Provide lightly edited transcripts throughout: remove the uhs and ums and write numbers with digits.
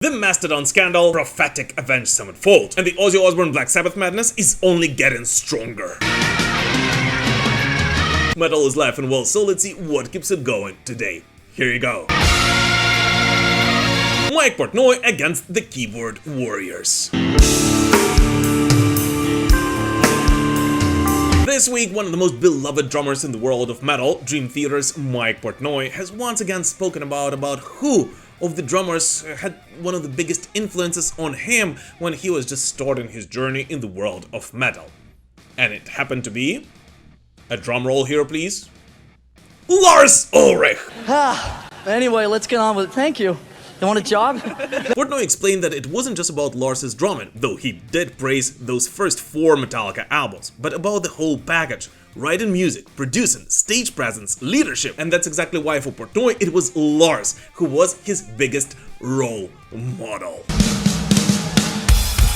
The Mastodon scandal, Prophetic, Avenged Sevenfold, and the Ozzy Osbourne Black Sabbath madness is only getting stronger. Metal is life and well, so let's see what keeps it going today. Here you go. Mike Portnoy against the Keyboard Warriors. This week, one of the most beloved drummers in the world of metal, Dream Theater's Mike Portnoy, has once again spoken about who of the drummers had one of the biggest influences on him when he was just starting his journey in the world of metal. And it happened to be... a drum roll here, please. Lars Ulrich! Anyway, let's get on with it. Thank you. You want a job? Portnoy explained that it wasn't just about Lars's drumming, though he did praise those first 4 Metallica albums, but about the whole package. Writing music, producing, stage presence, leadership, and that's exactly why for Portnoy it was Lars who was his biggest role model.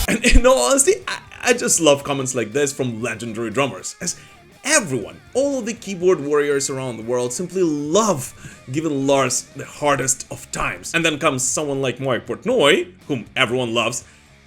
And in all honesty, I just love comments like this from legendary drummers, as everyone, all of the keyboard warriors around the world simply love giving Lars the hardest of times. And then comes someone like Mike Portnoy, whom everyone loves,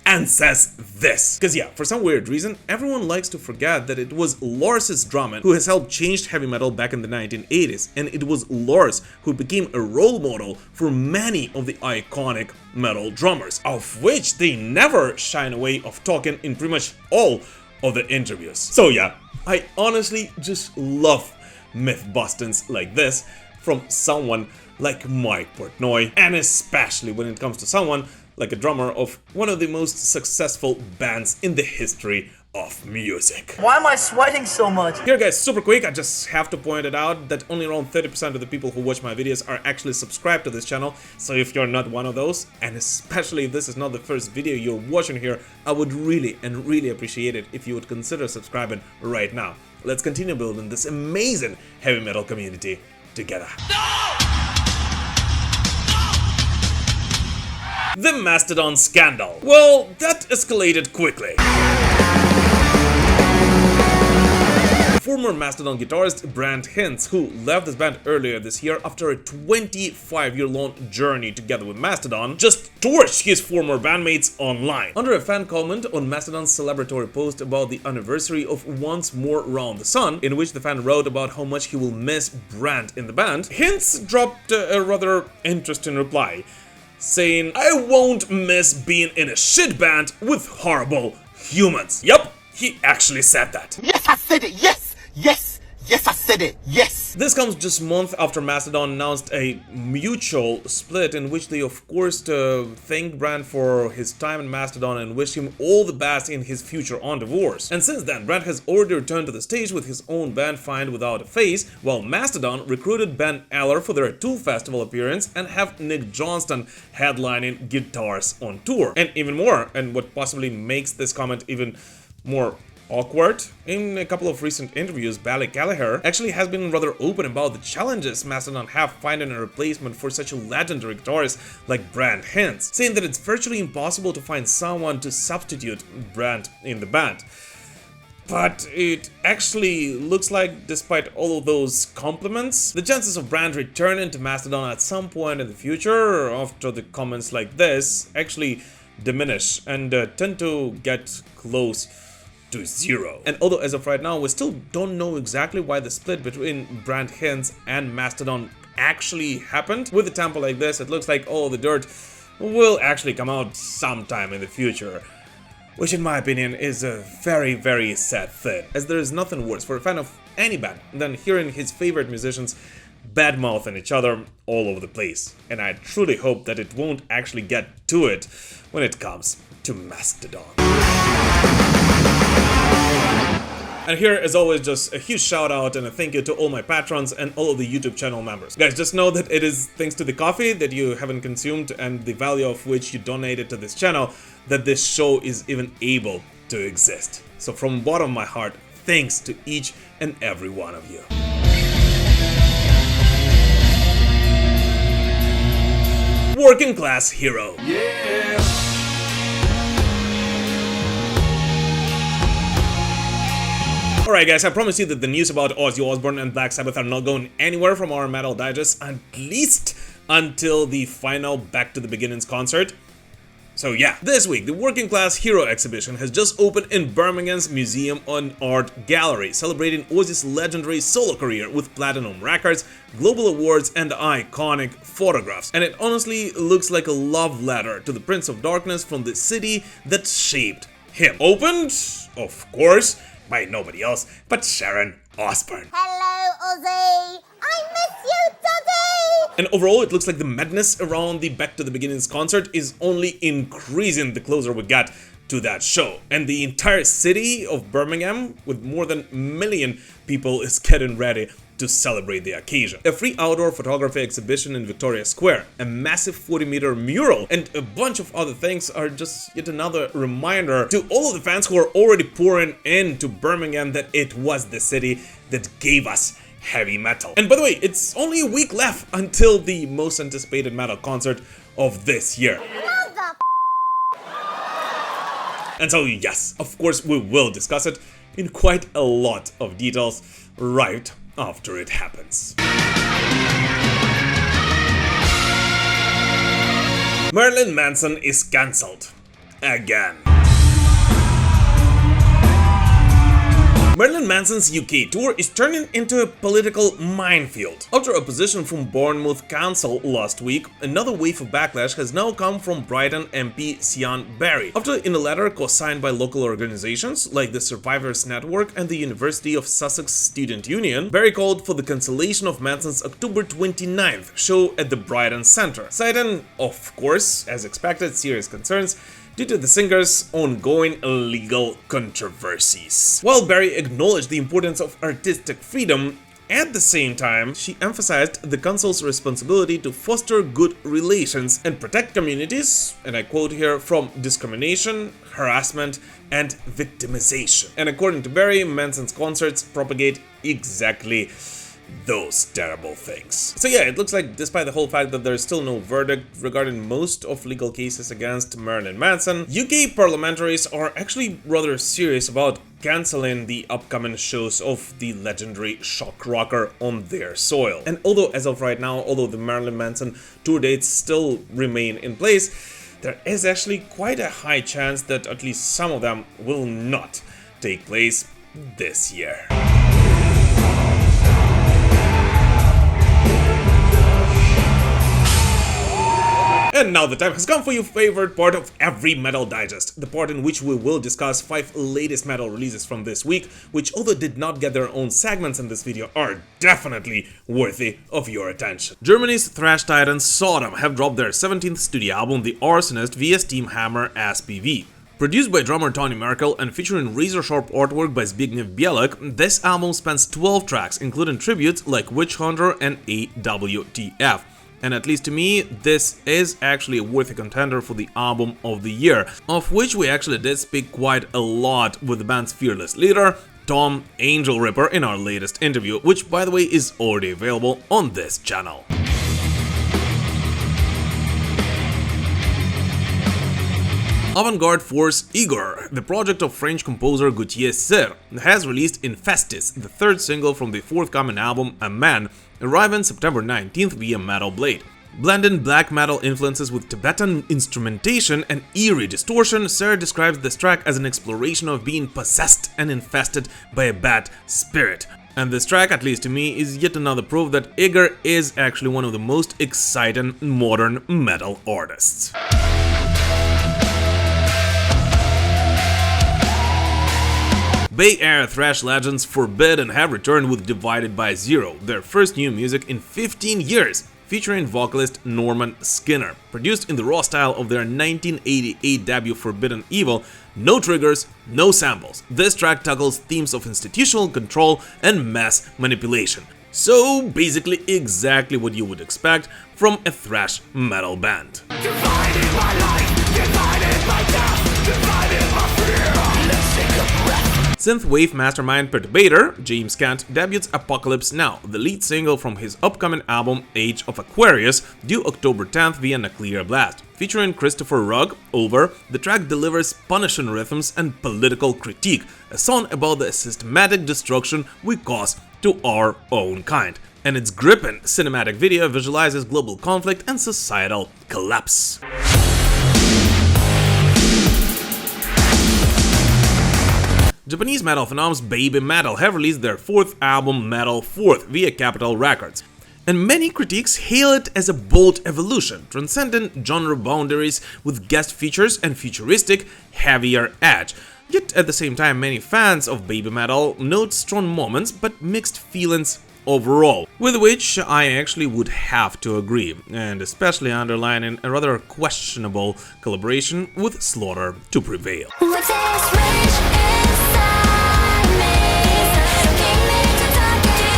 and says this. Because yeah, for some weird reason, everyone likes to forget that it was Lars's drumming who has helped change heavy metal back in the 1980s, and it was Lars who became a role model for many of the iconic metal drummers, of which they never shine away of talking in pretty much all of the interviews. So yeah, I honestly just love myth-bustings like this from someone like Mike Portnoy, and especially when it comes to someone like a drummer of one of the most successful bands in the history of music. Why am I sweating so much? Here guys, super quick, I just have to point it out that only around 30% of the people who watch my videos are actually subscribed to this channel, so if you're not one of those, and especially if this is not the first video you're watching here, I would really appreciate it if you would consider subscribing right now. Let's continue building this amazing heavy metal community together. The Mastodon scandal. Well, that escalated quickly. Former Mastodon guitarist Brent Hinds, who left this band earlier this year after a 25-year-long journey together with Mastodon, just torched his former bandmates online. Under a fan comment on Mastodon's celebratory post about the anniversary of Once More Round the Sun, in which the fan wrote about how much he will miss Brent in the band, Hinds dropped a rather interesting reply, saying, "I won't miss being in a shit band with horrible humans." Yup, he actually said that. Yes, I said it, yes! Yes! Yes, I said it! Yes! This comes just months after Mastodon announced a mutual split in which they of course thanked Brent for his time in Mastodon and wished him all the best in his future on Divorce. And since then, Brent has already returned to the stage with his own band Find Without a Face, while Mastodon recruited Ben Eller for their Tool Festival appearance and have Nick Johnston headlining guitars on tour. And even more, and what possibly makes this comment even more awkward, in a couple of recent interviews, Bally Gallagher actually has been rather open about the challenges Mastodon have finding a replacement for such a legendary guitarist like Brent Hinds, saying that it's virtually impossible to find someone to substitute Brent in the band. But it actually looks like, despite all of those compliments, the chances of Brent returning to Mastodon at some point in the future after the comments like this actually diminish and tend to get close to 0. And although as of right now we still don't know exactly why the split between Brent Hinds and Mastodon actually happened, with a tempo like this it looks like all the dirt will actually come out sometime in the future. Which in my opinion is a very sad thing, as there is nothing worse for a fan of any band than hearing his favorite musicians badmouthing each other all over the place. And I truly hope that it won't actually get to it when it comes to Mastodon. And here, as always, just a huge shout out and a thank you to all my patrons and all of the YouTube channel members. Guys, just know that it is thanks to the coffee that you haven't consumed and the value of which you donated to this channel that this show is even able to exist. So from the bottom of my heart, thanks to each and every one of you. Working class hero. Yeah! Alright guys, I promise you that the news about Ozzy Osbourne and Black Sabbath are not going anywhere from our Metal Digest, at least until the final Back to the Beginnings concert. So yeah, this week the Working Class Hero exhibition has just opened in Birmingham's Museum and Art Gallery, celebrating Ozzy's legendary solo career with platinum records, global awards and iconic photographs. And it honestly looks like a love letter to the Prince of Darkness from the city that shaped him. Opened, of course, by nobody else but Sharon Osbourne. Hello, Ozzy! I miss you, Daddy! And overall, it looks like the madness around the Back to the Beginnings concert is only increasing the closer we get to that show. And the entire city of Birmingham, with more than 1 million people, is getting ready to celebrate the occasion. A free outdoor photography exhibition in Victoria Square, a massive 40-meter mural, and a bunch of other things are just yet another reminder to all of the fans who are already pouring into Birmingham that it was the city that gave us heavy metal. And by the way, it's only a week left until the most anticipated metal concert of this year. And so yes, of course we will discuss it in quite a lot of details right after it happens. Marilyn Manson is cancelled. Again. Marilyn Manson's UK tour is turning into a political minefield. After opposition from Bournemouth Council last week, another wave of backlash has now come from Brighton MP Sian Barry, after in a letter co-signed by local organizations like the Survivors Network and the University of Sussex Student Union, Barry called for the cancellation of Manson's October 29th show at the Brighton Centre, citing, of course, as expected, serious concerns due to the singer's ongoing legal controversies. While Barry acknowledged the importance of artistic freedom, at the same time, she emphasized the council's responsibility to foster good relations and protect communities, and I quote here, from discrimination, harassment, and victimization. And according to Barry, Manson's concerts propagate exactly those terrible things. So yeah, it looks like despite the whole fact that there's still no verdict regarding most of legal cases against Marilyn Manson, UK parliamentaries are actually rather serious about cancelling the upcoming shows of the legendary shock rocker on their soil. And although as of right now, although the Marilyn Manson tour dates still remain in place, there is actually quite a high chance that at least some of them will not take place this year. And now the time has come for your favorite part of every Metal Digest, the part in which we will discuss 5 latest metal releases from this week, which although did not get their own segments in this video, are definitely worthy of your attention. Germany's thrash titans Sodom have dropped their 17th studio album, The Arsonist, via Steam Hammer SPV. Produced by drummer Tony Merkel and featuring razor-sharp artwork by Zbigniew Bielek, this album spans 12 tracks, including tributes like Witch Hunter and AWTF. And at least to me, this is actually a worthy contender for the album of the year, of which we actually did speak quite a lot with the band's fearless leader, Tom Angel Ripper, in our latest interview, which by the way is already available on this channel. Avant-garde force Igorrr, the project of French composer Gauthier Cyr, has released Infestis, the third single from the forthcoming album A Man, arriving September 19th via Metal Blade. Blending black metal influences with Tibetan instrumentation and eerie distortion, Cyr describes this track as an exploration of being possessed and infested by a bad spirit. And this track, at least to me, is yet another proof that Igorrr is actually one of the most exciting modern metal artists. Bay Area thrash legends Forbidden have returned with Divided by Zero, their first new music in 15 years, featuring vocalist Norman Skinner. Produced in the raw style of their 1988 debut Forbidden Evil, no triggers, no samples. This track tackles themes of institutional control and mass manipulation. So basically exactly what you would expect from a thrash metal band. Divided my life, divided my death, divided my fear. Let's take a breath. Synthwave mastermind Pertubator, James Kent, debuts Apocalypse Now, the lead single from his upcoming album Age of Aquarius, due October 10th via Nuclear Blast. Featuring Christopher Rugg, Over, the track delivers punishing rhythms and political critique, a song about the systematic destruction we cause to our own kind. And its gripping cinematic video visualizes global conflict and societal collapse. Japanese metal phenoms Baby Metal have released their fourth album Metal 4th via Capitol Records. And many critics hail it as a bold evolution, transcendent genre boundaries with guest features and futuristic, heavier edge. Yet at the same time, many fans of Baby Metal note strong moments but mixed feelings overall, with which I actually would have to agree, and especially underlining a rather questionable collaboration with Slaughter to Prevail. With this rage inside me,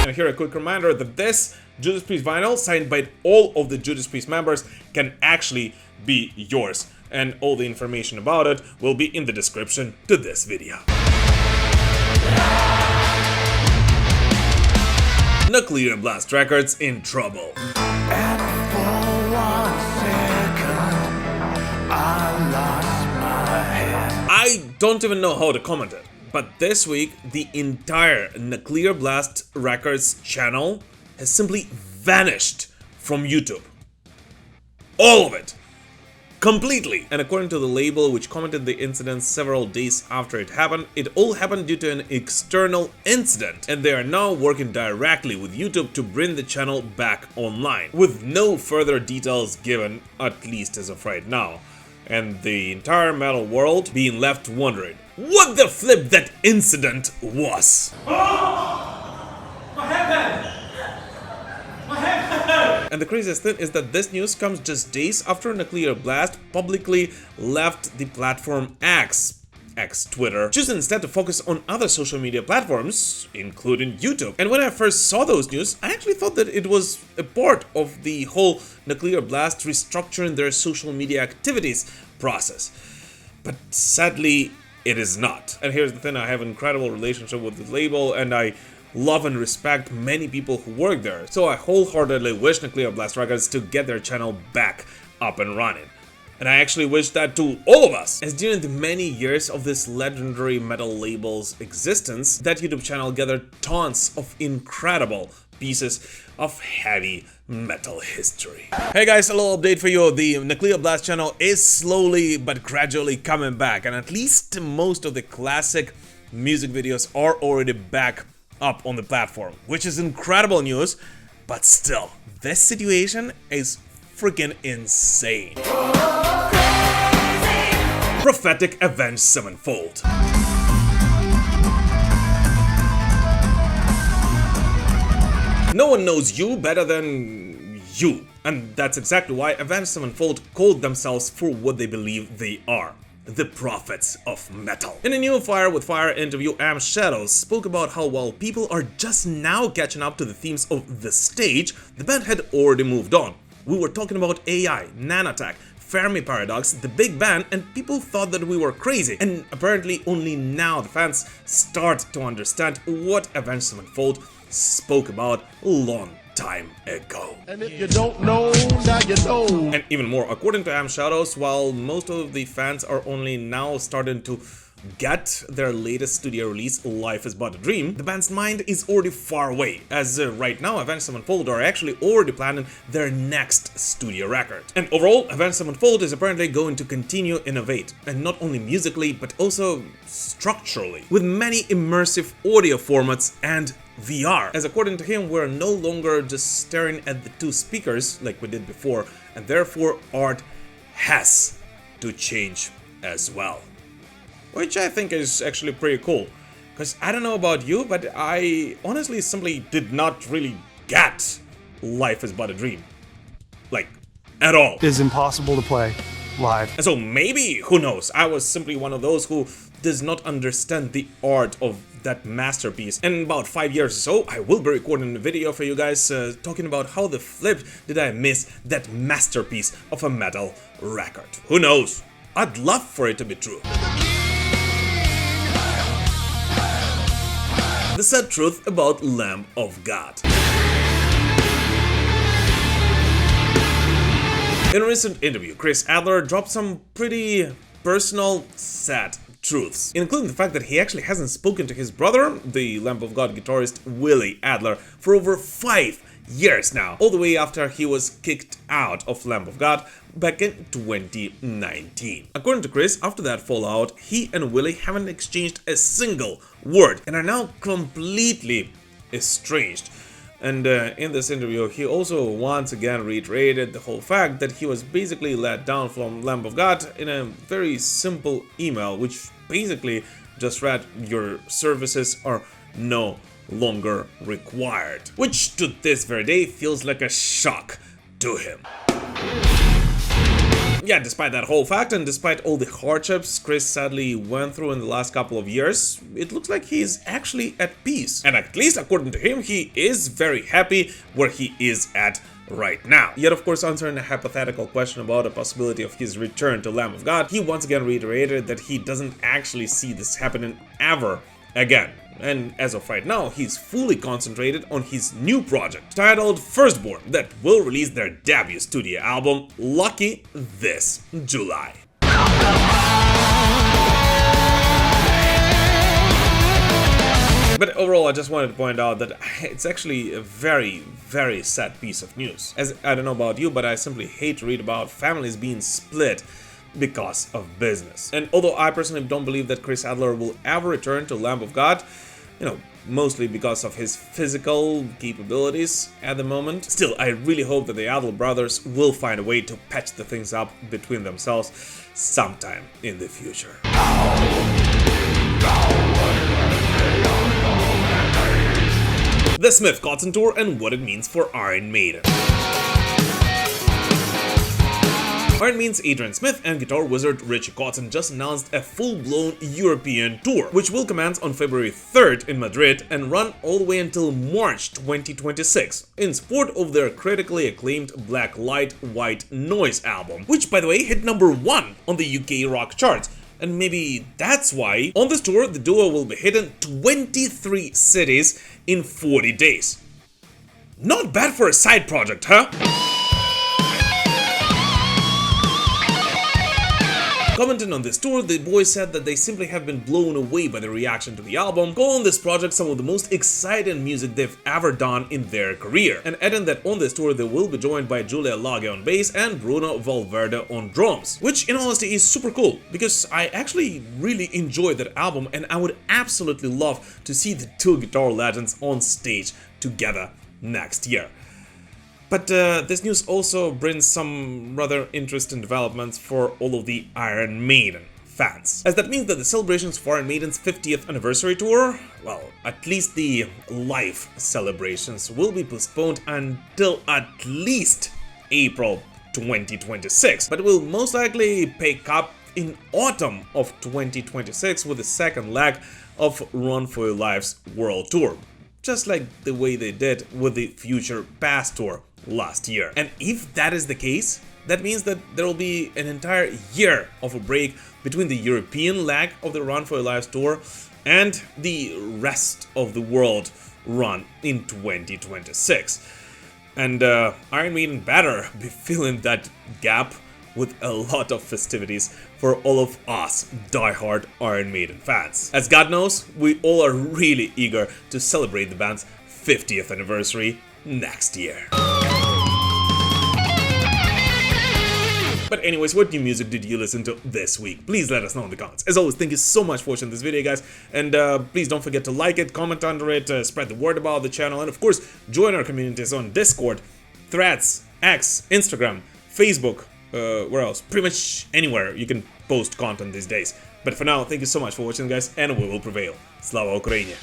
And here a quick reminder that this Judas Priest vinyl, signed by all of the Judas Priest members, can actually be yours. And all the information about it will be in the description to this video. Nuclear Blast Records in trouble. and for 1 second, I lost my head. I don't even know how to comment it, but this week the entire Nuclear Blast Records channel has simply vanished from YouTube. All of it. Completely. And according to the label, which commented the incident several days after it happened, it all happened due to an external incident, and they are now working directly with YouTube to bring the channel back online, with no further details given, at least as of right now, and the entire metal world being left wondering what the flip that incident was. And the craziest thing is that this news comes just days after Nuclear Blast publicly left the platform X Twitter, choosing instead to focus on other social media platforms, including YouTube. And when I first saw those news, I actually thought that it was a part of the whole Nuclear Blast restructuring their social media activities process. But sadly, it is not. And here's the thing, I have an incredible relationship with the label, and I love and respect many people who work there, so I wholeheartedly wish Nuclear Blast Records to get their channel back up and running. And I actually wish that to all of us, as during the many years of this legendary metal label's existence, that YouTube channel gathered tons of incredible pieces of heavy metal history. Hey guys, a little update for you. The Nuclear Blast channel is slowly but gradually coming back, and at least most of the classic music videos are already back up on the platform, which is incredible news, but still, this situation is freaking insane. Prophetic Avenged Sevenfold. No one knows you better than you, and that's exactly why Avenged Sevenfold called themselves for what they believe they are: the prophets of metal. In a new Fire with Fire interview, Am Shadows spoke about how while people are just now catching up to the themes of the stage, the band had already moved on. We were talking about AI, nanotech, Fermi paradox, the Big Bang, and people thought that we were crazy. And apparently only now the fans start to understand what Avenged Sevenfold spoke about long time ago. And if you don't know, now you know. And even more, according to Am Shadows, while most of the fans are only now starting to get their latest studio release, Life is But a Dream, the band's mind is already far away, as right now Avenged Sevenfold are actually already planning their next studio record. And overall, Avenged Sevenfold is apparently going to continue innovate, and not only musically, but also structurally, with many immersive audio formats and VR, as according to him, we're no longer just staring at the two speakers like we did before, and therefore art has to change as well. Which I think is actually pretty cool, because I don't know about you, but I honestly simply did not really get Life is But a Dream. Like, at all. It is impossible to play live. And so maybe, who knows, I was simply one of those who does not understand the art of that masterpiece. And in about 5 years or so, I will be recording a video for you guys talking about how the flip did I miss that masterpiece of a metal record. Who knows? I'd love for it to be true. The sad truth about Lamb of God. In a recent interview, Chris Adler dropped some pretty personal, sad truths, including the fact that he actually hasn't spoken to his brother, the Lamb of God guitarist Willie Adler, for over 5 years now, all the way after he was kicked out of Lamb of God back in 2019. According to Chris, after that fallout, he and Willie haven't exchanged a single word and are now completely estranged. And in this interview, he also once again reiterated the whole fact that he was basically let down from Lamb of God in a very simple email, which basically just read, "Your services are no longer required," which to this very day feels like a shock to him. Yeah, despite that whole fact and despite all the hardships Chris sadly went through in the last couple of years, it looks like he's actually at peace. And at least according to him, he is very happy where he is at right now. Yet of course, answering a hypothetical question about a possibility of his return to Lamb of God, he once again reiterated that he doesn't actually see this happening ever again. And as of right now, he's fully concentrated on his new project, titled Firstborn, that will release their debut studio album, Lucky, this July. But overall, I just wanted to point out that it's actually a very, very sad piece of news. As I don't know about you, but I simply hate to read about families being split because of business. And although I personally don't believe that Chris Adler will ever return to Lamb of God, mostly because of his physical capabilities at the moment, still, I really hope that the Adler brothers will find a way to patch the things up between themselves sometime in the future. The Smith Kotzen Tour and what it means for Iron Maiden. Iron Maiden's Adrian Smith and guitar wizard Richie Kotzen just announced a full-blown European tour, which will commence on February 3rd in Madrid and run all the way until March 2026, in support of their critically acclaimed Black Light White Noise album, which by the way hit #1 on the UK rock charts. And maybe that's why on this tour the duo will be hitting 23 cities in 40 days. Not bad for a side project, huh? Commenting on this tour, the boys said that they simply have been blown away by the reaction to the album, calling this project some of the most exciting music they've ever done in their career, and adding that on this tour they will be joined by Julia Lage on bass and Bruno Valverde on drums, which in honesty is super cool, because I actually really enjoyed that album and I would absolutely love to see the two guitar legends on stage together next year. But this news also brings some rather interesting developments for all of the Iron Maiden fans, as that means that the celebrations for Iron Maiden's 50th anniversary tour, well, at least the live celebrations, will be postponed until at least April 2026, but will most likely pick up in autumn of 2026 with the second leg of Run for Your Life's World Tour, just like the way they did with the Future Past Tour last year. And if that is the case, that means that there will be an entire year of a break between the European leg of the Run for Your Lives tour and the rest of the world run in 2026. And Iron Maiden better be filling that gap with a lot of festivities for all of us diehard Iron Maiden fans. As God knows, we all are really eager to celebrate the band's 50th anniversary next year. But anyways, what new music did you listen to this week? Please let us know in the comments. As always, thank you so much for watching this video, guys. And please don't forget to like it, comment under it, spread the word about the channel, and of course, join our communities on Discord, Threads, X, Instagram, Facebook, where else? Pretty much anywhere you can post content these days. But for now, thank you so much for watching, guys, and we will prevail. Slava Ukraini!